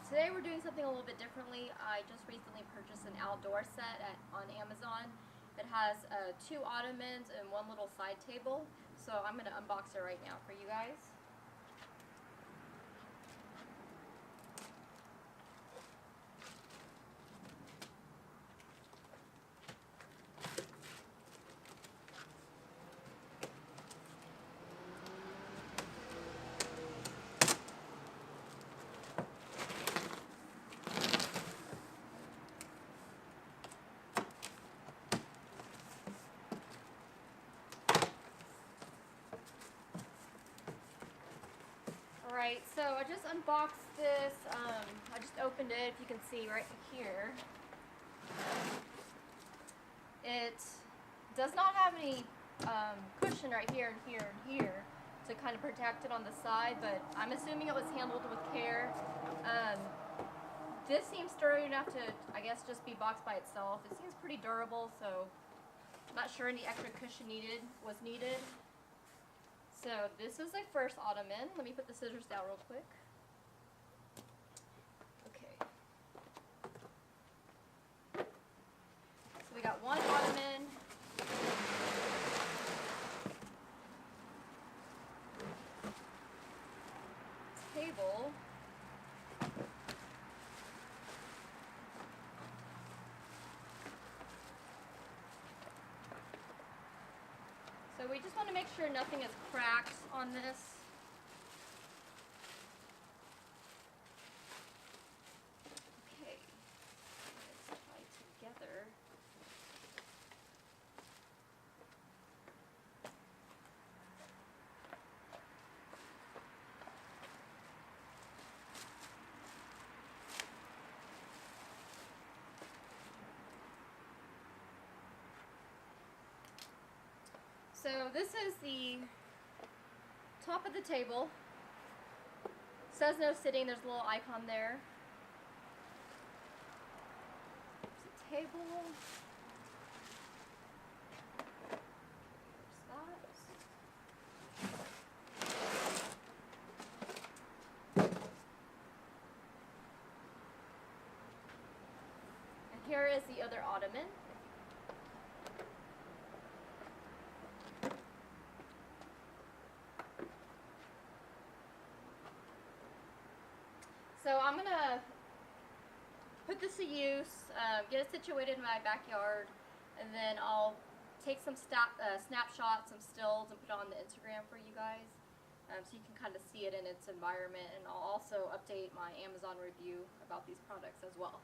Today we're doing something a little bit differently. I just recently purchased an outdoor set on Amazon. It has 2 ottomans and 1 little side table. So I'm going to unbox it right now for you guys. Alright, so I just unboxed this. I just opened it, if you can see right here. It does not have any cushion right here and here and here to kind of protect it on the side, but I'm assuming it was handled with care. This seems sturdy enough to, I guess, just be boxed by itself. It seems pretty durable, so I'm not sure any extra cushion was needed. So this is the first ottoman. Let me put the scissors down real quick. Okay. So we got 1 ottoman. Table. So we just want to make sure nothing is cracked on this. Okay, it's tied together. So this is the top of the table. Says no sitting, there's a little icon there. There's a table. There's that. And here is the other ottoman. So I'm going to put this to use, get it situated in my backyard, and then I'll take some snapshots, some stills, and put it on the Instagram for you guys, so you can kind of see it in its environment, and I'll also update my Amazon review about these products as well.